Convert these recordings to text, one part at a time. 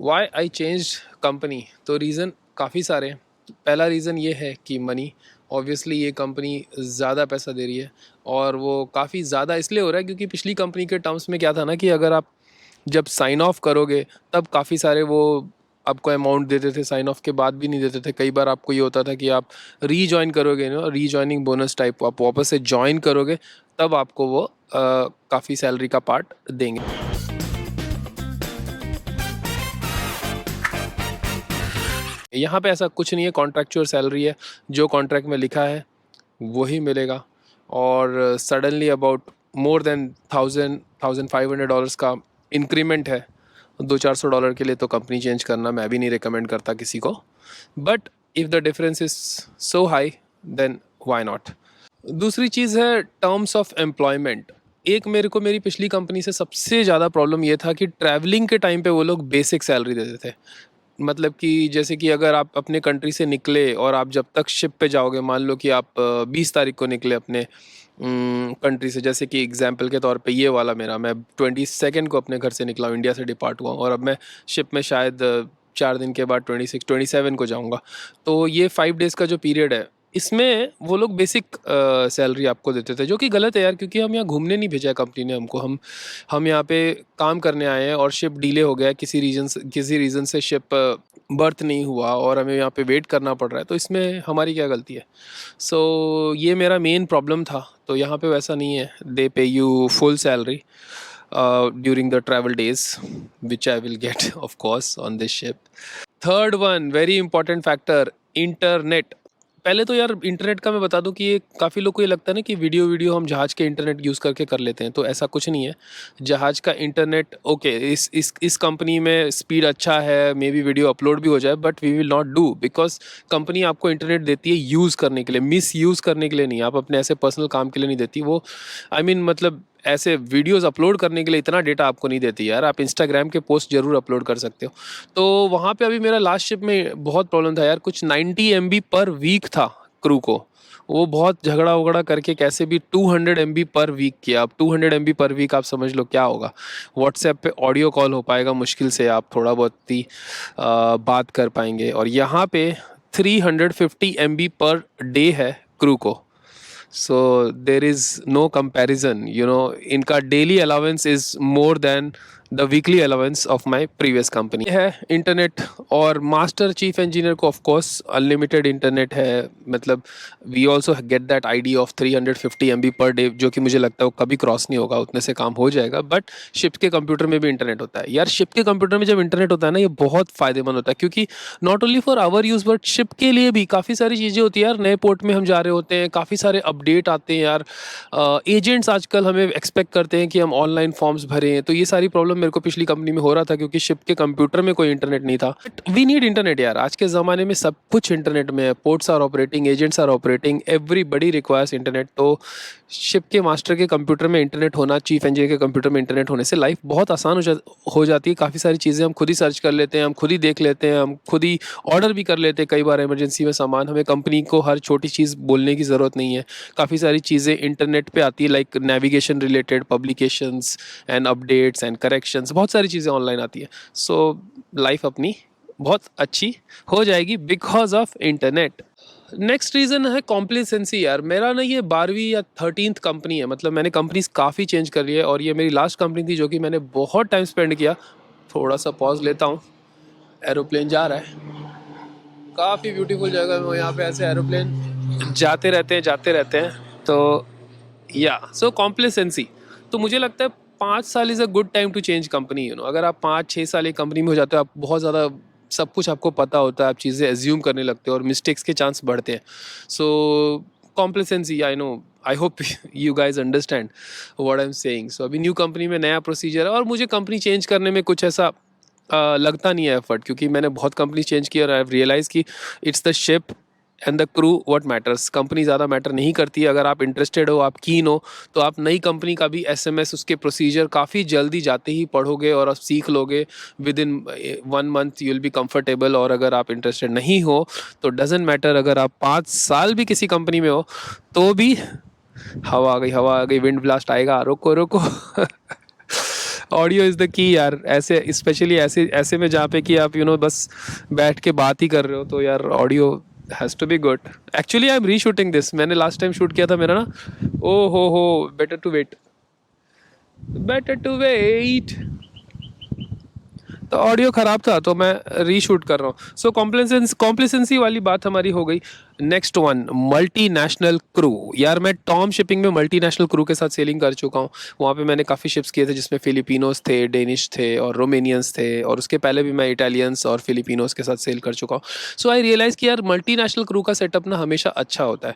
Y I change company, तो reason काफ़ी सारे हैं। पहला रीज़न ये है कि मनी, ऑब्वियसली ये कंपनी ज़्यादा पैसा दे रही है, और वो काफ़ी ज़्यादा इसलिए हो रहा है क्योंकि पिछली कंपनी के टर्म्स में क्या था ना कि अगर आप जब साइन ऑफ करोगे तब काफ़ी सारे वो आपको अमाउंट देते थे, साइन ऑफ के बाद भी नहीं देते थे। कई बार आपको ये होता था कि आप रीजॉइन करोगे ना, रीजॉइनिंग बोनस टाइप, आप वापस से जॉइन करोगे तब आपको वो काफ़ी सैलरी का पार्ट देंगे। यहाँ पे ऐसा कुछ नहीं है, कॉन्ट्रैक्चुअल सैलरी है, जो कॉन्ट्रैक्ट में लिखा है वही मिलेगा। और सडनली अबाउट मोर देन 1,500 का इंक्रीमेंट है, 200-400 के लिए तो कंपनी चेंज करना मैं भी नहीं रिकमेंड करता किसी को। But if the difference is so high then why not. दूसरी चीज़ है टर्म्स ऑफ एम्प्लॉयमेंट। एक मेरे को मेरी पिछली कंपनी से सबसे ज़्यादा प्रॉब्लम ये था कि ट्रैवलिंग के टाइम पे वो लोग बेसिक सैलरी देते थे। मतलब कि जैसे कि अगर आप अपने कंट्री से निकले और आप जब तक शिप पे जाओगे, मान लो कि आप 20 तारीख को निकले अपने कंट्री से, जैसे कि एग्जांपल के तौर पे ये वाला मेरा, मैं 22 को अपने घर से निकला हूँ, इंडिया से डिपार्ट हुआ हूँ, और अब मैं शिप में शायद 4 दिन के बाद 27 को जाऊँगा। तो ये 5 डेज़ का जो पीरियड है, इसमें वो लोग बेसिक सैलरी आपको देते थे, जो कि गलत है यार, क्योंकि हम यहाँ घूमने नहीं भेजा है कंपनी ने हमको। हम यहाँ पे काम करने आए हैं, और शिप डिले हो गया है किसी रीज़न से शिप बर्थ नहीं हुआ और हमें यहाँ पे वेट करना पड़ रहा है, तो इसमें हमारी क्या गलती है। सो ये मेरा मेन प्रॉब्लम था। तो यहाँ पे वैसा नहीं है, दे पे you full salary during the travel days, which I will get of course on this ship. Third one very important factor, internet. पहले तो यार इंटरनेट का मैं बता दूं कि ये काफ़ी लोग को ये लगता है ना कि वीडियो हम जहाज़ के इंटरनेट यूज़ करके कर लेते हैं, तो ऐसा कुछ नहीं है। जहाज़ का इंटरनेट ओके, इस कंपनी में स्पीड अच्छा है, मे बी वीडियो अपलोड भी हो जाए, but we will not do, because company आपको इंटरनेट देती है यूज़ करने के लिए, मिस यूज़ करने के लिए नहीं। आप अपने ऐसे पर्सनल काम के लिए नहीं देती वो। आई मीन मतलब ऐसे वीडियोस अपलोड करने के लिए इतना डेटा आपको नहीं देती यार। आप इंस्टाग्राम के पोस्ट जरूर अपलोड कर सकते हो। तो वहाँ पे अभी मेरा लास्ट शिप में बहुत प्रॉब्लम था यार, कुछ 90 MB पर वीक था क्रू को। वो बहुत झगड़ा वगड़ा करके कैसे भी 200 MB पर वीक किया। अब 200 MB पर वीक आप समझ लो क्या होगा। व्हाट्सएप पे ऑडियो कॉल हो पाएगा मुश्किल से, आप थोड़ा बहुत ही बात कर पाएंगे, और यहाँ पे 350 MB पर डे है क्रू को। So there is no comparison, इनका daily allowance is more than the weekly allowance of my previous company है। इंटरनेट और मास्टर चीफ इंजीनियर को ऑफ कोर्स अनलिमिटेड इंटरनेट है। मतलब we also get that ID of 350 MB per day, जो कि मुझे लगता है वो कभी क्रॉस नहीं होगा, उतने से काम हो जाएगा। बट शिप के कंप्यूटर में भी इंटरनेट होता है यार। शिप के कंप्यूटर में जब इंटरनेट होता है ना, ये बहुत फ़ायदेमंद होता है, क्योंकि not only for our use but ship के लिए भी काफ़ी सारी चीज़ें होती है यार। नए पोर्ट में हम जा रहे होते हैं, काफ़ी सारे अपडेट आते हैं यार। एजेंट्स आजकल हमें एक्सपेक्ट करते हैं कि हम ऑनलाइन फॉर्म्स भरें, तो ये सारी प्रॉब्लम मेरे को पिछली कंपनी में हो रहा था, क्योंकि शिप के कंप्यूटर में कोई इंटरनेट नहीं था। बट वी नीड इंटरनेट यार, आज के ज़माने में सब कुछ इंटरनेट में है। Ports are operating, agents are operating, everybody requires internet. तो शिप के मास्टर के कंप्यूटर में इंटरनेट होना, चीफ इंजीनियर के कंप्यूटर में इंटरनेट होने से लाइफ बहुत आसान हो जाती है। काफ़ी सारी चीज़ें हम खुद ही सर्च कर लेते हैं, हम खुद ही देख लेते हैं, हम खुद ही ऑर्डर भी कर लेते हैं। कई बार इमरजेंसी में सामान, हमें कंपनी को हर छोटी चीज़ बोलने की ज़रूरत नहीं है। काफ़ी सारी चीज़ें इंटरनेट पे आती है, like navigation related publications and updates and corrections, बहुत सारी चीज़ें ऑनलाइन आती है। सो लाइफ अपनी बहुत अच्छी हो जाएगी because of internet. Next reason है कॉम्प्लेसेंसी यार। मेरा ना ये 12वीं या 13th कंपनी है, मतलब मैंने कंपनीज काफ़ी चेंज कर ली है, और ये मेरी लास्ट कंपनी थी जो कि मैंने बहुत टाइम स्पेंड किया। थोड़ा सा पॉज लेता हूँ, एरोप्लेन जा रहा है, काफ़ी ब्यूटीफुल जगह है। यहाँ पे ऐसे एरोप्लेन जाते रहते हैं। तो या सो कॉम्प्लेसेंसी, तो मुझे लगता है 5 साल is a good time to change company. अगर आप 5-6 साल एक कंपनी में हो जाते हो, आप बहुत ज़्यादा सब कुछ आपको पता होता है, आप चीज़ें एज्यूम करने लगते हो और मिस्टेक्स के चांस बढ़ते हैं। So complacency, I know, I hope you guys understand what I am saying. So अभी न्यू कंपनी में नया प्रोसीजर है, और मुझे कंपनी चेंज करने में कुछ ऐसा लगता नहीं है एफर्ट, क्योंकि मैंने बहुत कंपनी चेंज की और आई हैव रियलाइज कि it's the ship and the crew what matters. Company ज़्यादा मैटर नहीं करती है। अगर आप इंटरेस्टेड हो, आप कीन हो, तो आप नई कंपनी का भी एसएमएस, उसके प्रोसीजर काफ़ी जल्दी जाते ही पढ़ोगे और आप सीख लोगे। With in 1 month you will be comfortable. और अगर आप इंटरेस्टेड नहीं हो तो डजेंट मैटर, अगर आप 5 साल भी किसी कंपनी में हो तो भी हवा आ गई, विंड ब्लास्ट आएगा, रोको रोको ऑडियो इज़ द की यार, ऐसे स्पेशली ऐसे ऐसे में जहाँ पे कि आप बस बैठ के बात ही कर रहे हो, तो यार audio has to be good. Actually I am reshooting this, मैंने लास्ट टाइम शूट किया था मेरा ना, ओ हो, better to wait, better to wait, तो ऑडियो ख़राब था तो मैं रीशूट कर रहा हूँ। सो कॉम्प्लेसेंसी वाली बात हमारी हो गई। Next one, multinational crew. यार मैं टॉम शिपिंग में मल्टीनेशनल क्रू के साथ सेलिंग कर चुका हूँ। वहाँ पे मैंने काफ़ी शिप्स किए थे जिसमें फिलिपिनोस थे, डेनिश थे और रोमेनियंस थे, और उसके पहले भी मैं इटालियंस और फिलिपिनोस के साथ सेल कर चुका हूँ। सो आई रियलाइज़ कि यार मल्टीनेशनल क्रू का सेटअप ना हमेशा अच्छा होता है।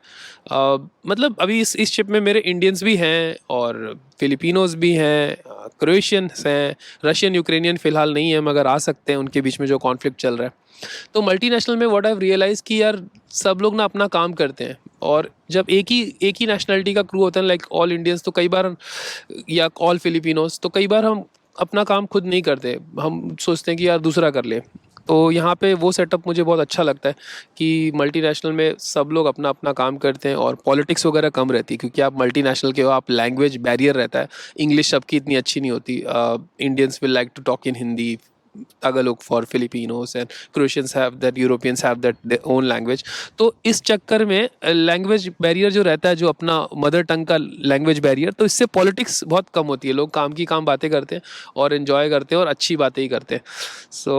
मतलब अभी इस शिप में मेरे इंडियंस भी हैं और फिलिपिनोस भी हैं, क्रोएशियंस हैं, रशियन यूक्रेनियन फ़िलहाल नहीं है मगर आ सकते हैं, उनके बीच में जो कॉन्फ्लिक्ट चल रहा है। तो मल्टीनेशनल में व्हाट आई हैव रियलाइज़ कि यार सब लोग ना अपना काम करते हैं, और जब एक ही नेशनलिटी का क्रू होता है, लाइक ऑल इंडियंस, तो कई बार, या ऑल फिलिपिनोस, तो कई बार हम अपना काम खुद नहीं करते, हम सोचते हैं कि यार दूसरा कर ले। तो यहाँ पे वो सेटअप मुझे बहुत अच्छा लगता है कि मल्टीनेशनल में सब लोग अपना अपना काम करते हैं और पॉलिटिक्स वगैरह कम रहती है, क्योंकि आप मल्टीनेशनल के हो, आप लैंग्वेज बैरियर रहता है, इंग्लिश सबकी इतनी अच्छी नहीं होती। Indians will like to talk in Hindi, Tagalog for Filipinos, and Croatians have that, Europeans have that their own language। तो इस चक्कर में लैंग्वेज बैरियर जो रहता है, जो अपना मदर टंग का लैंग्वेज बैरियर, तो इससे पॉलिटिक्स बहुत कम होती है, लोग काम की काम बातें करते हैं और इन्जॉय करते हैं और अच्छी बातें ही करते हैं। So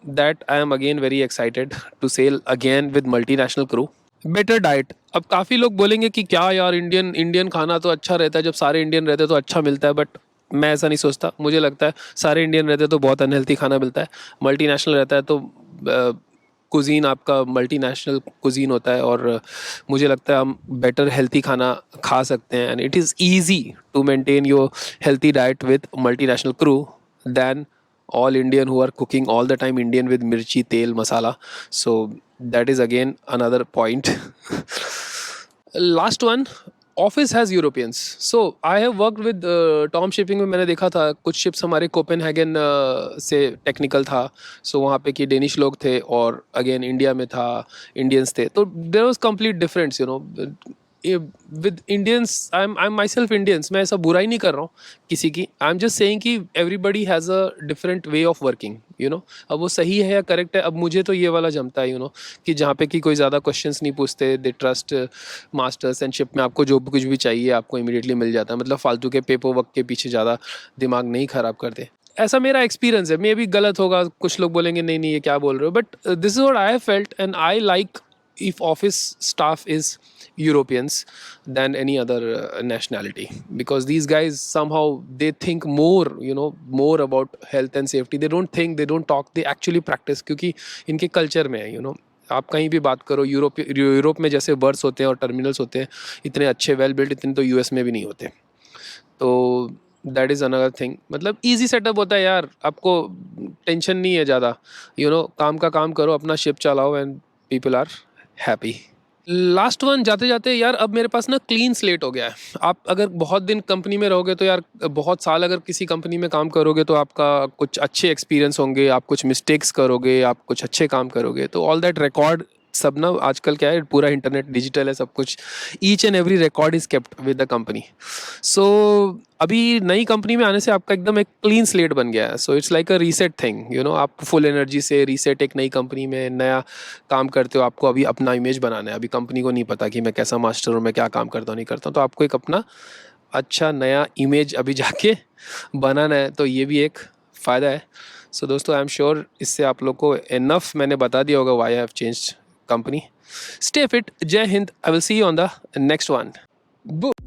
that I am again very excited to sail again with multinational crew. Better diet. अब काफ़ी लोग बोलेंगे कि क्या यार, इंडियन इंडियन खाना तो अच्छा रहता है, जब सारे इंडियन रहते हैं तो अच्छा मिलता है, बट मैं ऐसा नहीं सोचता। मुझे लगता है सारे इंडियन रहते हैं तो बहुत अनहेल्थी खाना मिलता है, मल्टीनेशनल रहता है तो कुजीन आपका मल्टीनेशनल कुजीन होता है, और मुझे लगता है हम बेटर हेल्थी खाना खा सकते हैं, and it is easy to maintain your healthy diet with multinational crew than all Indian who are cooking all the time Indian with mirchi, tel, masala. So that is again another point. Last one, office has Europeans. So I have worked with Tom shipping में, मैंने देखा था कुछ ships हमारे Copenhagen से technical था, सो वहाँ पे कि डेनिश लोग थे, और अगेन इंडिया में था, इंडियंस थे, तो there was complete difference with Indians. I am myself Indians, मैं ऐसा बुराई नहीं कर रहा हूँ किसी की, आई एम जस्ट सेइंग कि everybody has a different way of working. अब वो सही है या करेक्ट है, अब मुझे तो ये वाला जमता है कि जहाँ पे कि कोई ज़्यादा क्वेश्चंस नहीं पूछते, they trust masters, and ship में आपको जो कुछ भी चाहिए आपको इमीडिएटली मिल जाता है, मतलब फालतू के पेपर वर्क के पीछे ज़्यादा दिमाग नहीं ख़राब करते। ऐसा मेरा एक्सपीरियंस है, मे भी गलत होगा, कुछ लोग बोलेंगे नहीं नहीं ये क्या बोल रहे हो, but this is what I felt, and I like if office staff is Europeans than any other nationality, because these guys somehow they think more about health and safety. They don't think, they don't talk, they actually practice, क्योंकि इनके culture में है। आप कहीं भी बात करो, Europe में जैसे वर्ड्स होते हैं और टर्मिनल्स होते हैं इतने अच्छे वेल बिल्ड, इतने तो यूएस में भी नहीं होते। तो दैट इज़ अनदर थिंग, मतलब ईजी सेटअप होता है यार, आपको टेंशन नहीं है ज़्यादा, काम का काम करो, अपना शिप चलाओ, and people are happy. Last one, जाते जाते यार, अब मेरे पास ना क्लीन स्लेट हो गया है। आप अगर बहुत दिन कंपनी में रहोगे तो यार, बहुत साल अगर किसी कंपनी में काम करोगे तो आपका कुछ अच्छे एक्सपीरियंस होंगे, आप कुछ मिस्टेक्स करोगे, आप कुछ अच्छे काम करोगे, तो ऑल दैट रिकॉर्ड सब ना, आजकल क्या है, पूरा इंटरनेट डिजिटल है सब कुछ, each and every record is kept with the company. So अभी नई कंपनी में आने से आपका एकदम एक क्लीन स्लेट बन गया है। So it's like a reset thing, आप फुल एनर्जी से रीसेट, एक नई कंपनी में नया काम करते हो, आपको अभी अपना इमेज बनाना है, अभी कंपनी को नहीं पता कि मैं कैसा मास्टर हूँ, मैं क्या काम करता हूँ नहीं करता हूँ, तो आपको एक अपना अच्छा नया इमेज अभी जाके बनाना है, तो ये भी एक फ़ायदा है। सो दोस्तों, आई एम श्योर इससे आप लोग को इनफ मैंने बता दिया होगा why I have changed company. Stay fit. Jai Hind. I will see you on the next one. Boom.